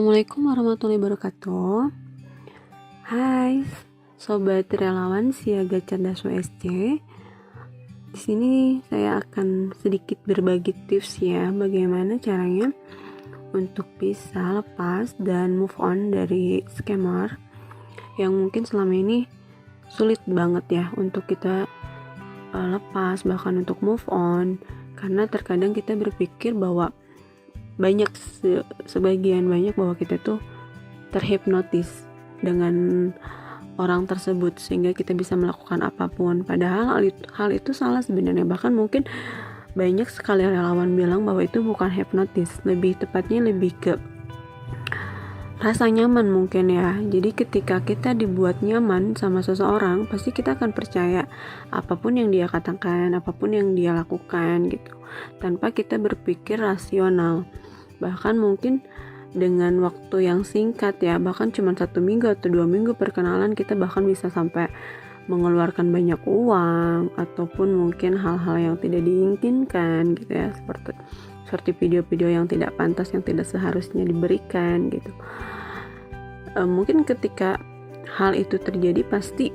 Assalamualaikum warahmatullahi wabarakatuh. Hai, sobat relawan Siaga Cerdas WSC. Di sini saya akan sedikit berbagi tips ya, bagaimana caranya untuk bisa lepas dan move on dari scammer yang mungkin selama ini sulit banget ya untuk kita lepas, bahkan untuk move on, karena terkadang kita berpikir bahwa sebagian banyak bahwa kita tuh terhipnotis dengan orang tersebut sehingga kita bisa melakukan apapun, padahal hal itu salah sebenarnya. Bahkan mungkin banyak sekali relawan bilang bahwa itu bukan hipnotis, lebih tepatnya lebih ke rasa nyaman mungkin ya. Jadi ketika kita dibuat nyaman sama seseorang, pasti kita akan percaya apapun yang dia katakan, apapun yang dia lakukan gitu, tanpa kita berpikir rasional. Bahkan mungkin dengan waktu yang singkat ya, bahkan cuma 1 minggu atau 2 minggu perkenalan, kita bahkan bisa sampai mengeluarkan banyak uang, ataupun mungkin hal-hal yang tidak diinginkan gitu ya, seperti video-video yang tidak pantas, yang tidak seharusnya diberikan gitu. Mungkin ketika hal itu terjadi pasti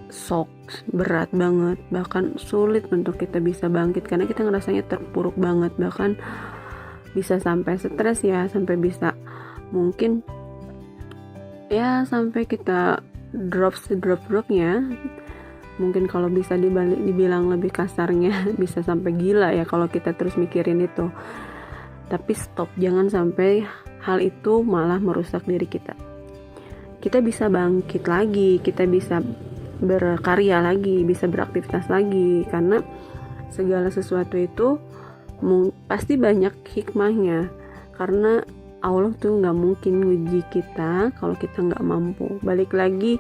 shock, berat banget, bahkan sulit untuk kita bisa bangkit karena kita ngerasanya terpuruk banget, bahkan bisa sampai stres ya, sampai bisa mungkin ya sampai kita dropnya, mungkin kalau bisa dibilang lebih kasarnya bisa sampai gila ya kalau kita terus mikirin itu. Tapi stop, jangan sampai hal itu malah merusak diri kita. Kita bisa bangkit lagi, kita bisa berkarya lagi, bisa beraktivitas lagi, karena segala sesuatu itu pasti banyak hikmahnya, karena Allah tuh nggak mungkin nguji kita kalau kita nggak mampu. Balik lagi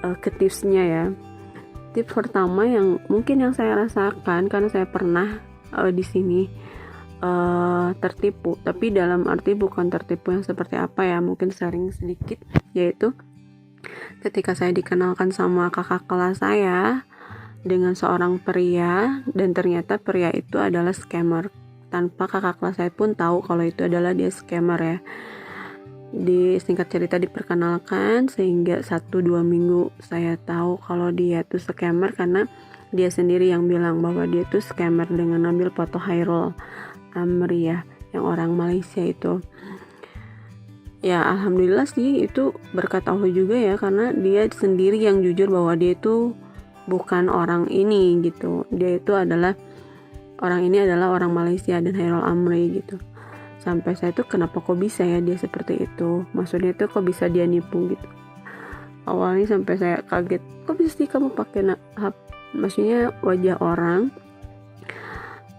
ke tipsnya ya. Tips pertama yang mungkin yang saya rasakan, karena saya pernah di sini tertipu, tapi dalam arti bukan tertipu yang seperti apa ya, mungkin sharing sedikit, yaitu ketika saya dikenalkan sama kakak kelas saya dengan seorang pria, dan ternyata pria itu adalah scammer, tanpa kakak kelas saya pun tahu kalau itu adalah dia scammer ya. Di singkat cerita diperkenalkan, sehingga 1-2 minggu saya tahu kalau dia tuh scammer, karena dia sendiri yang bilang bahwa dia tuh scammer dengan ngambil foto Hairul Amri ya, yang orang Malaysia itu. Ya alhamdulillah sih itu berkat Allah juga ya, karena dia sendiri yang jujur bahwa dia itu bukan orang ini gitu, dia itu adalah orang Malaysia dan Hairul Amri gitu. Sampai saya tuh kenapa kok bisa ya dia seperti itu, maksudnya tuh kok bisa dia nipu gitu. Awalnya sampai saya kaget, kok bisa sih kamu pakai maksudnya wajah orang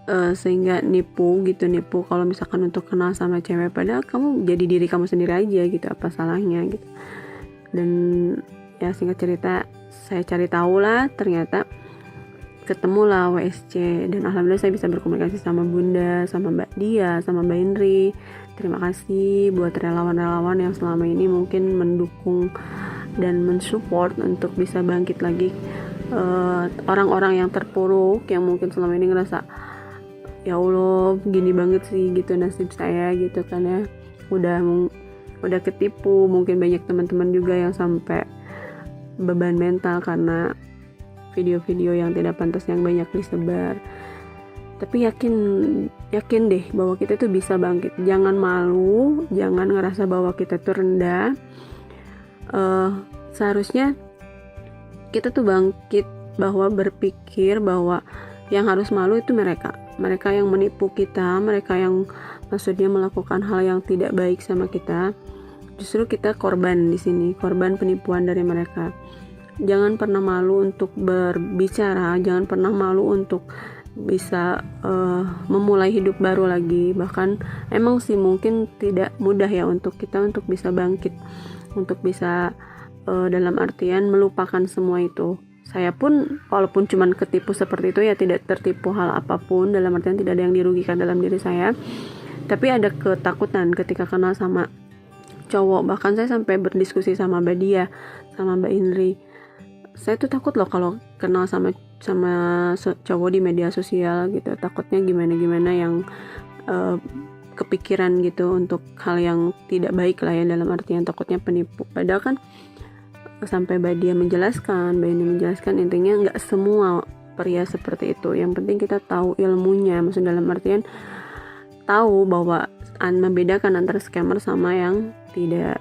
sehingga nipu kalau misalkan untuk kenal sama cewek, padahal kamu jadi diri kamu sendiri aja gitu, apa salahnya gitu. Dan ya singkat cerita saya cari tahu lah, ternyata ketemulah WSC, dan alhamdulillah saya bisa berkomunikasi sama Bunda, sama Mbak Dia, sama Mbak Indri. Terima kasih buat relawan-relawan yang selama ini mungkin mendukung dan mensupport untuk bisa bangkit lagi. Orang-orang yang terpuruk, yang mungkin selama ini ngerasa ya Allah gini banget sih gitu nasib saya gitu kan ya, udah ketipu. Mungkin banyak teman-teman juga yang sampai beban mental karena video-video yang tidak pantas yang banyak disebar. Tapi yakin deh bahwa kita tuh bisa bangkit. Jangan malu, jangan ngerasa bahwa kita tuh rendah. Seharusnya kita tuh bangkit, bahwa berpikir bahwa yang harus malu itu mereka yang menipu kita, mereka yang maksudnya melakukan hal yang tidak baik sama kita. Justru kita korban di sini, korban penipuan dari mereka. Jangan pernah malu untuk berbicara, jangan pernah malu untuk bisa memulai hidup baru lagi. Bahkan emang sih mungkin tidak mudah ya untuk kita untuk bisa bangkit, untuk bisa dalam artian melupakan semua itu. Saya pun walaupun cuman ketipu seperti itu ya, tidak tertipu hal apapun, dalam artian tidak ada yang dirugikan dalam diri saya, tapi ada ketakutan ketika kenal sama cowok. Bahkan saya sampai berdiskusi sama Mbak Dia, sama Mbak Indri, saya tuh takut loh kalau kenal sama cowok di media sosial gitu, takutnya gimana yang kepikiran gitu untuk hal yang tidak baik lah ya, dalam artian takutnya penipu. Padahal kan sampai Mbak Dia menjelaskan intinya nggak semua pria seperti itu. Yang penting kita tahu ilmunya, maksud dalam artian tahu bahwa membedakan antara scammer sama yang tidak.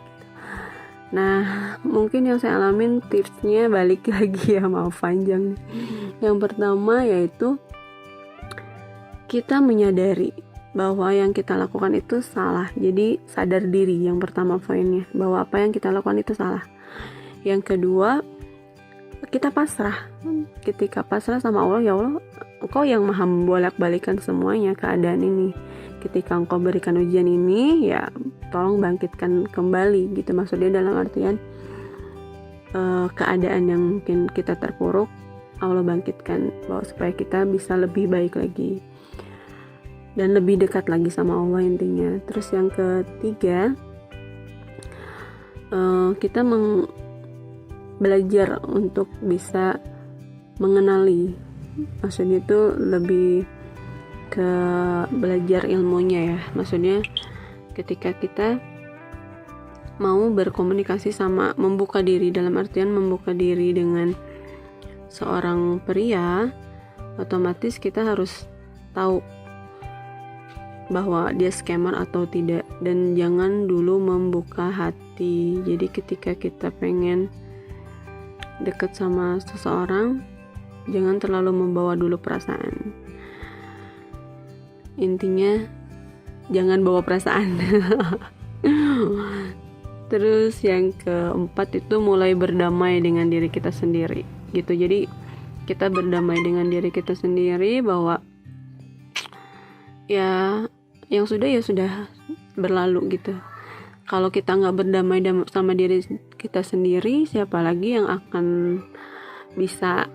Nah, mungkin yang saya alamin tipsnya balik lagi ya, maaf panjang. Yang pertama yaitu kita menyadari bahwa yang kita lakukan itu salah. Jadi sadar diri, yang pertama poinnya, bahwa apa yang kita lakukan itu salah. Yang kedua, kita pasrah. Ketika pasrah sama Allah, ya Allah, Engkau yang maha membolak-balikan semuanya keadaan ini. Ketika Engkau berikan ujian ini, ya tolong bangkitkan kembali gitu. Maksudnya dalam artian keadaan yang mungkin kita terpuruk, Allah bangkitkan bahwa supaya kita bisa lebih baik lagi dan lebih dekat lagi sama Allah intinya. Terus yang ketiga, kita belajar untuk bisa mengenali, maksudnya itu lebih ke belajar ilmunya ya. Maksudnya ketika kita mau berkomunikasi sama membuka diri, dalam artian membuka diri dengan seorang pria, otomatis kita harus tahu bahwa dia scammer atau tidak, dan jangan dulu membuka hati. Jadi ketika kita pengen deket sama seseorang, jangan terlalu membawa dulu perasaan. Intinya jangan bawa perasaan. Terus yang keempat itu mulai berdamai dengan diri kita sendiri gitu. Jadi kita berdamai dengan diri kita sendiri bahwa ya yang sudah ya sudah berlalu gitu. Kalau kita nggak berdamai sama diri kita sendiri, siapa lagi yang akan bisa,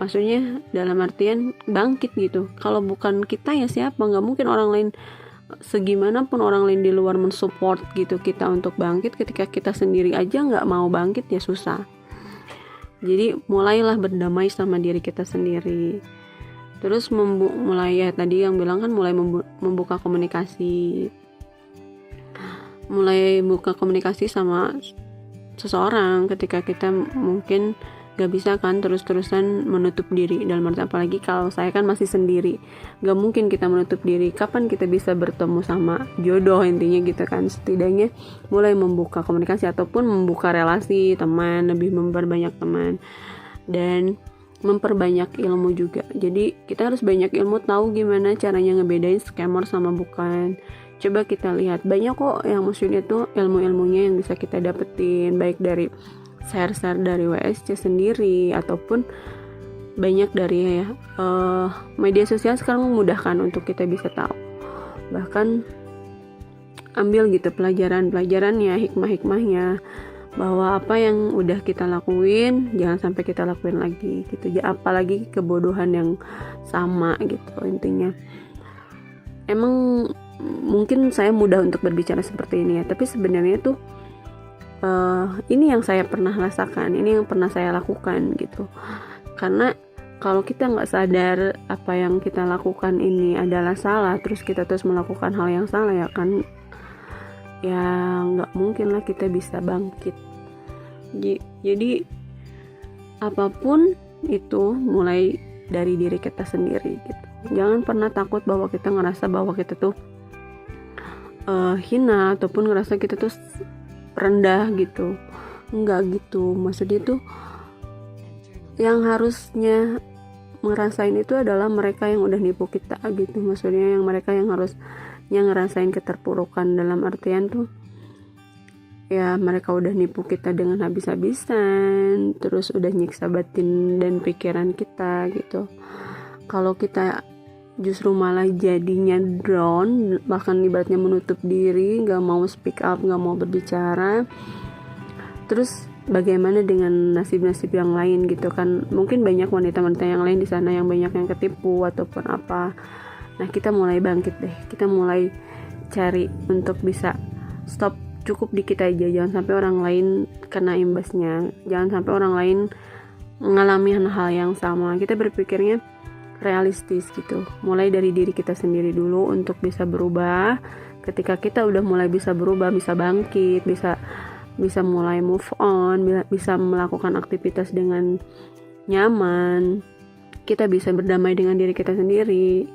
maksudnya dalam artian bangkit gitu. Kalau bukan kita ya siapa? Nggak mungkin orang lain, segimanapun orang lain di luar mensupport gitu kita untuk bangkit, ketika kita sendiri aja nggak mau bangkit ya susah. Jadi mulailah berdamai sama diri kita sendiri. Terus mulai ya tadi yang bilang kan, mulai membuka komunikasi, mulai buka komunikasi sama seseorang ketika kita mungkin gak bisa kan terus-terusan menutup diri. Dalam arti apalagi kalau saya kan masih sendiri, gak mungkin kita menutup diri. Kapan kita bisa bertemu sama jodoh intinya gitu kan. Setidaknya mulai membuka komunikasi ataupun membuka relasi teman, lebih memperbanyak teman dan memperbanyak ilmu juga. Jadi kita harus banyak ilmu, tahu gimana caranya ngebedain scammer sama bukan. Coba kita lihat, banyak kok yang maksudnya tuh ilmu-ilmunya yang bisa kita dapetin, baik dari share-share dari WSC sendiri ataupun banyak dari media sosial sekarang memudahkan untuk kita bisa tahu. Bahkan ambil gitu pelajarannya, hikmah-hikmahnya, bahwa apa yang udah kita lakuin jangan sampai kita lakuin lagi gitu. Apalagi kebodohan yang sama gitu intinya. Emang mungkin saya mudah untuk berbicara seperti ini ya, tapi sebenarnya tuh ini yang saya pernah rasakan, ini yang pernah saya lakukan gitu. Karena kalau kita nggak sadar apa yang kita lakukan ini adalah salah, terus kita terus melakukan hal yang salah, ya kan, ya nggak mungkin lah kita bisa bangkit. Jadi apapun itu mulai dari diri kita sendiri gitu. Jangan pernah takut bahwa kita ngerasa bahwa kita tuh hina ataupun ngerasa kita tuh rendah gitu. Enggak gitu, maksudnya tuh yang harusnya ngerasain itu adalah mereka yang udah nipu kita gitu. Maksudnya yang mereka yang harusnya ngerasain keterpurukan, dalam artian tuh ya mereka udah nipu kita dengan habis-habisan, terus udah nyiksa batin dan pikiran kita gitu. Kalau kita justru malah jadinya down, bahkan ibaratnya menutup diri, gak mau speak up, gak mau berbicara, terus bagaimana dengan nasib-nasib yang lain gitu kan. Mungkin banyak wanita-wanita yang lain di sana yang banyak yang ketipu ataupun apa. Nah kita mulai bangkit deh, kita mulai cari untuk bisa stop, cukup di kita aja, jangan sampai orang lain kena imbasnya, jangan sampai orang lain mengalami hal yang sama. Kita berpikirnya realistis gitu, mulai dari diri kita sendiri dulu untuk bisa berubah. ketika kita udah mulai bisa berubah, bisa bangkit, bisa mulai move on, bisa melakukan aktivitas dengan nyaman, kita bisa berdamai dengan diri kita sendiri.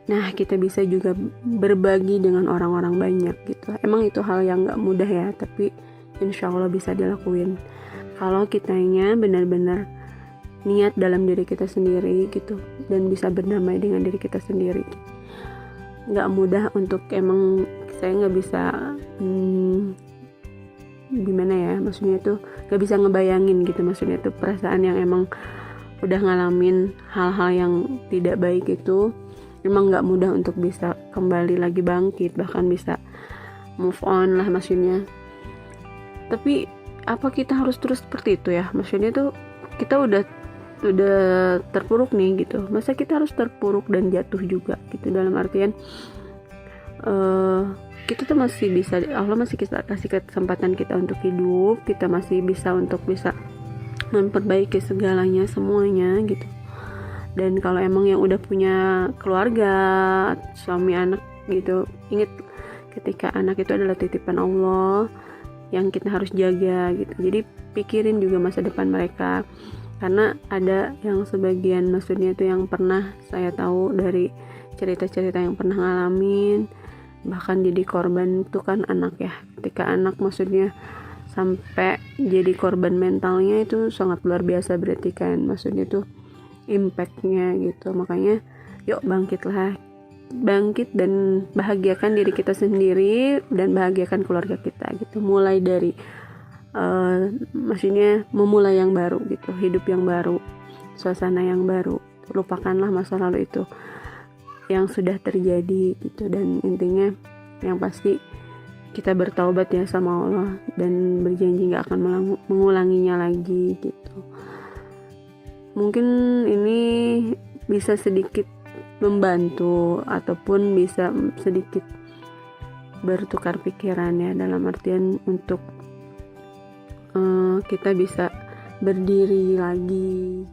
Nah, kita bisa juga berbagi dengan orang-orang banyak gitu. Emang itu hal yang gak mudah ya, tapi insya Allah bisa dilakuin kalau kitanya benar-benar niat dalam diri kita sendiri gitu, dan bisa berdamai dengan diri kita sendiri. Gak mudah untuk, emang saya gak bisa gimana ya, maksudnya tuh gak bisa ngebayangin gitu, maksudnya tuh perasaan yang emang udah ngalamin hal-hal yang tidak baik itu emang gak mudah untuk bisa kembali lagi bangkit, bahkan bisa move on lah maksudnya. Tapi apa kita harus terus seperti itu ya? Maksudnya tuh kita udah terpuruk nih gitu, masa kita harus terpuruk dan jatuh juga gitu? Dalam artian kita tuh masih bisa, Allah masih kasih kesempatan kita untuk hidup, kita masih bisa untuk bisa memperbaiki segalanya, semuanya gitu. Dan kalau emang yang udah punya keluarga, suami, anak gitu, ingat ketika anak itu adalah titipan Allah yang kita harus jaga gitu. Jadi pikirin juga masa depan mereka, karena ada yang sebagian, maksudnya itu yang pernah saya tahu dari cerita-cerita yang pernah ngalamin, bahkan jadi korban itu kan anak ya. Ketika anak maksudnya sampai jadi korban mentalnya itu sangat luar biasa berarti kan, maksudnya tuh impactnya gitu. Makanya yuk bangkit dan bahagiakan diri kita sendiri dan bahagiakan keluarga kita gitu. Mulai dari maksudnya memulai yang baru gitu, hidup yang baru, suasana yang baru. Lupakanlah masa lalu itu yang sudah terjadi gitu. Dan intinya yang pasti kita bertaubat ya sama Allah dan berjanji gak akan mengulanginya lagi gitu. Mungkin ini bisa sedikit membantu ataupun bisa sedikit bertukar pikiran ya, dalam artian untuk kita bisa berdiri lagi